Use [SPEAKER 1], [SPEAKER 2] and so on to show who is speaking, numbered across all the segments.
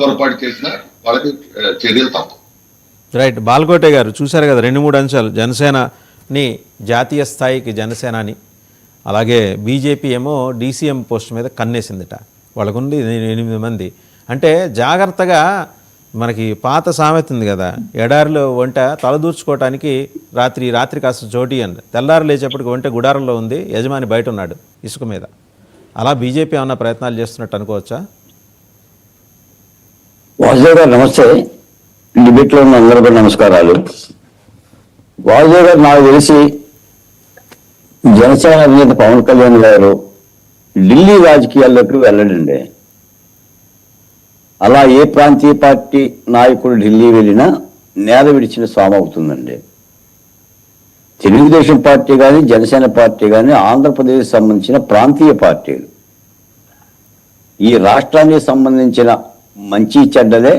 [SPEAKER 1] పొరపాటు చేసినా వాళ్ళకి చర్యలు తప్ప.
[SPEAKER 2] రైట్. బాలకోటే గారు చూశారు కదా 2-3 అంశాలు. జనసేనని జాతీయ స్థాయికి జనసేనని, అలాగే బీజేపీ ఏమో డీసీఎం పోస్ట్ మీద కన్నేసిందిట. వాళ్ళకుండి 8 మంది. అంటే జాగ్రత్తగా మనకి పాత సామెత ఉంది కదా, ఎడారిలో వంట తలదూర్చుకోవటానికి రాత్రి కాస్త చోటి అని, తెల్లారు లేచేపటికి వంట గుడారంలో ఉంది, యజమాని బయట ఉన్నాడు ఇసుక మీద. అలా బీజేపీ ఏమన్నా ప్రయత్నాలు చేస్తున్నట్టు అనుకోవచ్చా?
[SPEAKER 3] వాసుదేవ్ గారు నమస్తే. డిబేట్లో ఉన్న అందరికీ నమస్కారాలు. వాసుదేవ్ గారు నాకు తెలిసి జనసేన అధినేత పవన్ కళ్యాణ్ గారు ఢిల్లీ రాజకీయాల్లోకి వెళ్ళడండి. అలా ఏ ప్రాంతీయ పార్టీ నాయకుడు ఢిల్లీ వెళ్ళినా నేల విడిచిన స్వామి అవుతుందండి. తెలుగుదేశం పార్టీ కానీ జనసేన పార్టీ కానీ ఆంధ్రప్రదేశ్ సంబంధించిన ప్రాంతీయ పార్టీలు ఈ రాష్ట్రానికి సంబంధించిన మంచి చెడ్డలే,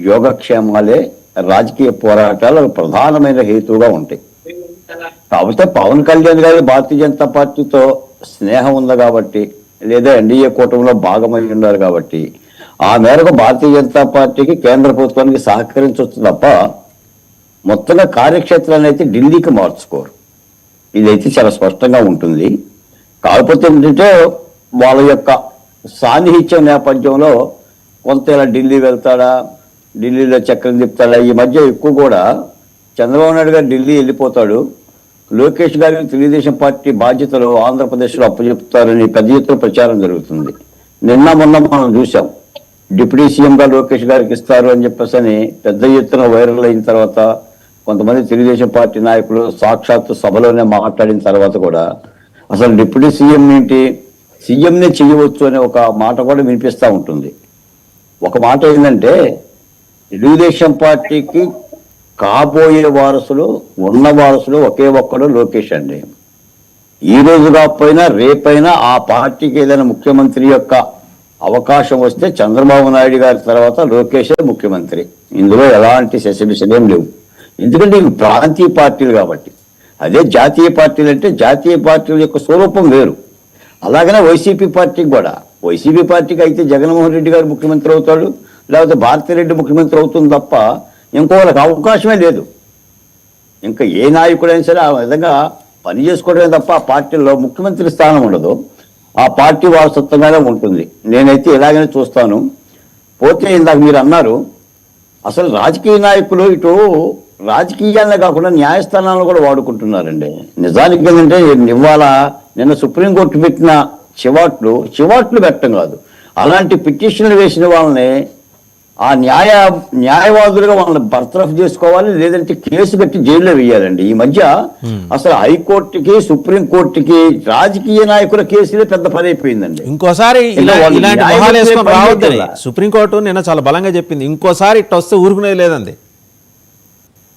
[SPEAKER 3] యోగక్షేమాలే రాజకీయ పోరాటాలకు ప్రధానమైన హేతువుగా ఉంటాయి. కాకపోతే పవన్ కళ్యాణ్ గారి భారతీయ జనతా పార్టీతో స్నేహం ఉంది కాబట్టి, లేదా ఎన్డీఏ కూటమిలో భాగమై ఉన్నారు కాబట్టి ఆ మేరకు భారతీయ జనతా పార్టీకి కేంద్ర ప్రభుత్వానికి సహకరించవచ్చు తప్ప మొత్తంగా కార్యక్షేత్రాన్ని అయితే ఢిల్లీకి మార్చుకోరు. ఇదైతే చాలా స్పష్టంగా ఉంటుంది. కాకపోతే ఏంటంటే వాళ్ళ యొక్క సాన్నిహిత్యం నేపథ్యంలో కొంత ఇలా ఢిల్లీ వెళ్తాడా, ఢిల్లీలో చక్రం తిప్పుతాడా. ఈ మధ్య ఎక్కువ కూడా చంద్రబాబు నాయుడు గారు ఢిల్లీ వెళ్ళిపోతాడు, లోకేష్ గారికి తెలుగుదేశం పార్టీ బాధ్యతలు ఆంధ్రప్రదేశ్లో అప్పచెప్తారని పెద్ద ఎత్తున ప్రచారం జరుగుతుంది. మొన్న మనం చూసాం, డిప్యూటీ సీఎంగా లోకేష్ గారికి ఇస్తారు అని చెప్పేసి పెద్ద ఎత్తున వైరల్ అయిన తర్వాత కొంతమంది తెలుగుదేశం పార్టీ నాయకులు సాక్షాత్తు సభలోనే మాట్లాడిన తర్వాత కూడా అసలు డిప్యూటీ సీఎం ఏంటి, సీఎంనే చేయవచ్చు అనే ఒక మాట కూడా వినిపిస్తూ ఉంటుంది. ఒక మాట ఏంటంటే తెలుగుదేశం పార్టీకి కాబోయే వారసులు, ఉన్న వారసులు ఒకే ఒక్కడు లోకేష్ అండి. ఈ రోజు కాకపోయినా రేపైనా ఆ పార్టీకి ఏదైనా ముఖ్యమంత్రి యొక్క అవకాశం వస్తే చంద్రబాబు నాయుడు గారి తర్వాత లోకేషే ముఖ్యమంత్రి. ఇందులో ఎలాంటి శశబిశలేం లేవు. ఎందుకంటే ఇవి ప్రాంతీయ పార్టీలు కాబట్టి. అదే జాతీయ పార్టీలు అంటే జాతీయ పార్టీల యొక్క స్వరూపం వేరు. అలాగనే వైసీపీ పార్టీకి కూడా, వైసీపీ పార్టీకి అయితే జగన్మోహన్ రెడ్డి గారు ముఖ్యమంత్రి అవుతాడు, లేకపోతే భారతిరెడ్డి ముఖ్యమంత్రి అవుతుంది తప్ప ఇంకోళ్ళకి అవకాశమే లేదు. ఇంకా ఏ నాయకుడైనా సరే ఆ విధంగా పని చేసుకోవడమే తప్ప ఆ పార్టీలో ముఖ్యమంత్రి స్థానం ఉండదు. ఆ పార్టీ వారసత్వంగానే ఉంటుంది. నేనైతే ఇలాగనే చూస్తాను. పోతే ఇందాక మీరు అన్నారు, అసలు రాజకీయ నాయకులు ఇటు రాజకీయాలనే కాకుండా న్యాయస్థానాలను కూడా వాడుకుంటున్నారండి. నిజానికి ఏంటంటే ఇవాళ నిన్న సుప్రీంకోర్టు పెట్టిన చివాట్లు పెట్టడం కాదు, అలాంటి పిటిషన్లు వేసిన వాళ్ళని ఆ న్యాయవాదులుగా వాళ్ళని బర్తరఫ్ చేసుకోవాలి, లేదంటే కేసు కట్టి జైల్లో వేయాలండి. ఈ మధ్య అసలు హైకోర్టుకి సుప్రీంకోర్టుకి రాజకీయ నాయకుల కేసులే పెద్ద పని అయిపోయిందండి.
[SPEAKER 2] ఇంకోసారి సుప్రీంకోర్టు నిన్న చాలా బలంగా చెప్పింది, ఇంకోసారి ఇట్లా వస్తే ఊరుకునేది లేదండి.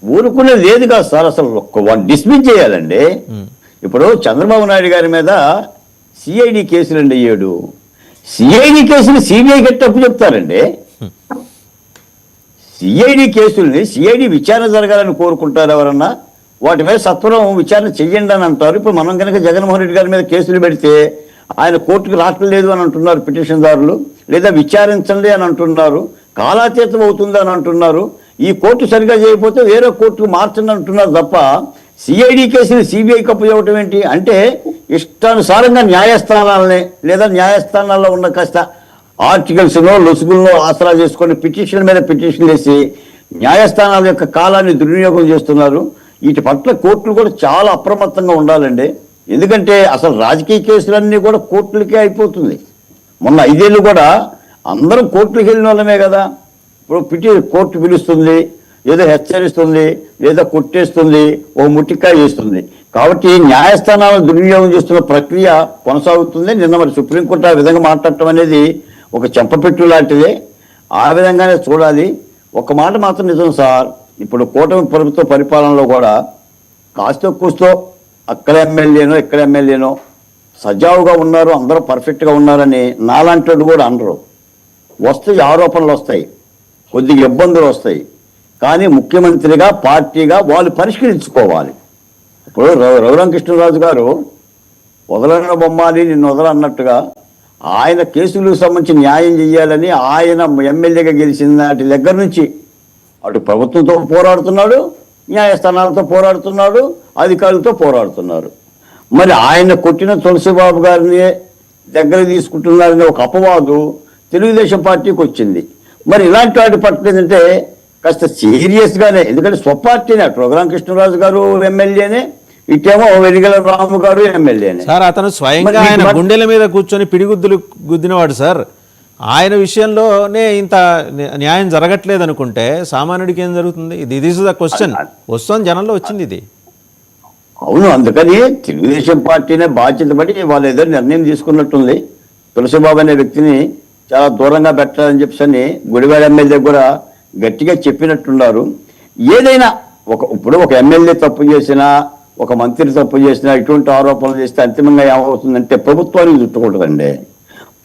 [SPEAKER 3] ఊరుకునేది లేదు కాదు సార్, అసలు డిస్మిస్ చేయాలండి. ఇప్పుడు చంద్రబాబు నాయుడు గారి మీద సిఐడి కేసులండి 7. సిఐడి కేసులు సిబిఐ కట్టప్పు చెప్తారండి. సిఐడి కేసుల్ని సిఐడి విచారణ జరగాలని కోరుకుంటారు ఎవరన్నా, వాటి మీద సత్వరం విచారణ చెయ్యండి అని అంటారు. ఇప్పుడు మనం కనుక జగన్మోహన్ రెడ్డి గారి మీద కేసులు పెడితే ఆయన కోర్టుకు రావట్లేదు అని అంటున్నారు పిటిషన్దారులు, లేదా విచారించండి అని అంటున్నారు, కాలాతీతం అవుతుంది అని అంటున్నారు. ఈ కోర్టు సరిగా చేయకపోతే వేరే కోర్టుకు మార్చండి అంటున్నారు తప్ప సిఐడి కేసుని సిబిఐ కప్పు చేయటం ఏంటి అంటే ఇష్టానుసారంగా న్యాయస్థానాలని లేదా న్యాయస్థానాల్లో ఉన్న కాస్త ఆర్టికల్స్లో లొసుగుల్లో ఆసరా చేసుకొని పిటిషన్ మీద పిటిషన్ వేసి న్యాయస్థానాల యొక్క కాలాన్ని దుర్వినియోగం చేస్తున్నారు. వీటి పట్ల కోర్టులు కూడా చాలా అప్రమత్తంగా ఉండాలండి. ఎందుకంటే అసలు రాజకీయ కేసులన్నీ కూడా కోర్టులకే అయిపోతుంది. మొన్న 5 ఏళ్ళు కూడా అందరం కోర్టులకు వెళ్ళిన వాళ్ళమే కదా. ఇప్పుడు కోర్టు పిలుస్తుంది, ఏదో హెచ్చరిస్తుంది, లేదా కొట్టేస్తుంది, ఓ ముట్టికాయ చేస్తుంది. కాబట్టి న్యాయస్థానాలను దుర్వినియోగం చేస్తున్న ప్రక్రియ కొనసాగుతుంది. నిన్న మరి సుప్రీంకోర్టు ఆ విధంగా మాట్లాడటం అనేది ఒక చెంపపెట్టు లాంటిదే. ఆ విధంగానే చూడాలి. ఒక మాట మాత్రం నిజం సార్, ఇప్పుడు కూటమి ప్రభుత్వ పరిపాలనలో కూడా కాస్తో కూస్తో అక్కడ ఎమ్మెల్యేనో ఇక్కడ ఎమ్మెల్యేనో సజావుగా ఉన్నారు, అందరూ పర్ఫెక్ట్గా ఉన్నారని నాలాంటి కూడా అనరు. వస్తాయి, ఆరోపణలు వస్తాయి, కొద్దిగా ఇబ్బందులు వస్తాయి. కానీ ముఖ్యమంత్రిగా పార్టీగా వాళ్ళు పరిష్కరించుకోవాలి. ఇప్పుడు రఘురామకృష్ణరాజు గారు వదలన బొమ్మాలి నిన్ను వదలన్నట్టుగా ఆయన కేసులకు సంబంధించి న్యాయం చేయాలని ఆయన ఎమ్మెల్యేగా గెలిచిన నాటి దగ్గర నుంచి అటు ప్రభుత్వంతో పోరాడుతున్నాడు, న్యాయస్థానాలతో పోరాడుతున్నాడు, అధికారులతో పోరాడుతున్నారు. మరి ఆయన కొట్టిన తులసిబాబు గారిని దగ్గర తీసుకుంటున్నారనే ఒక అపవాదు తెలుగుదేశం పార్టీకి వచ్చింది. మరి ఇలాంటి వాటి పట్ల ఏంటంటే కాస్త సీరియస్గానే, ఎందుకంటే స్వపార్టీనే, అటు రఘురామకృష్ణరాజు గారు ఎమ్మెల్యేనే, ఇటేమో వెలిగల రాము గారు ఎమ్మెల్యేనే.
[SPEAKER 2] సార్ అతను స్వయంగా ఆయన గుండెల మీద కూర్చొని పిడిగుద్దులు గుద్దినవాడు సార్. ఆయన విషయంలోనే ఇంత న్యాయం జరగట్లేదు అనుకుంటే సామాన్యుడికి ఏం జరుగుతుంది? ఇది ఇస్ ద క్వశ్చన్. వస్తుంది, జనంలో వచ్చింది ఇది.
[SPEAKER 3] అవును, అందుకని తెలుగుదేశం పార్టీనే బాధ్యత పడి వాళ్ళు ఏదో నిర్ణయం తీసుకున్నట్టుంది. తులసిబాబు అనే వ్యక్తిని చాలా దూరంగా పెట్టాలని చెప్పని గుడివాడ ఎమ్మెల్యే కూడా గట్టిగా చెప్పినట్టున్నారు. ఏదైనా ఇప్పుడు ఒక ఎమ్మెల్యే తప్పు చేసినా, ఒక మంత్రి తప్పు చేసినా, ఇటువంటి ఆరోపణలు చేస్తే అంతిమంగా ఏమవుతుందంటే ప్రభుత్వానికి చుట్టుకుంటుందండి,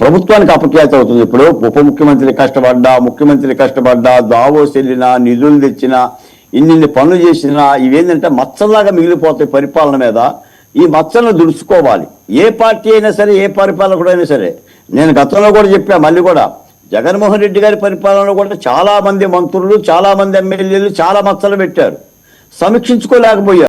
[SPEAKER 3] ప్రభుత్వానికి అపఖ్యాతి అవుతుంది. ఇప్పుడు ఉప ముఖ్యమంత్రి కష్టపడ్డా, ముఖ్యమంత్రి కష్టపడ్డా, దావోస్ వెళ్ళినా, నిధులు తెచ్చినా, ఇన్ని పనులు చేసినా ఇవేంటంటే మచ్చల్లాగా మిగిలిపోతాయి పరిపాలన మీద. ఈ మచ్చలను దుడుచుకోవాలి ఏ పార్టీ అయినా సరే, ఏ పరిపాలకుడు అయినా సరే. నేను గతంలో కూడా చెప్పా, మళ్ళీ కూడా జగన్మోహన్ రెడ్డి గారి పరిపాలనలో కూడా చాలా మంది మంత్రులు, చాలా మంది ఎమ్మెల్యేలు చాలా మచ్చలు పెట్టారు, సమీక్షించుకోలేకపోయారు.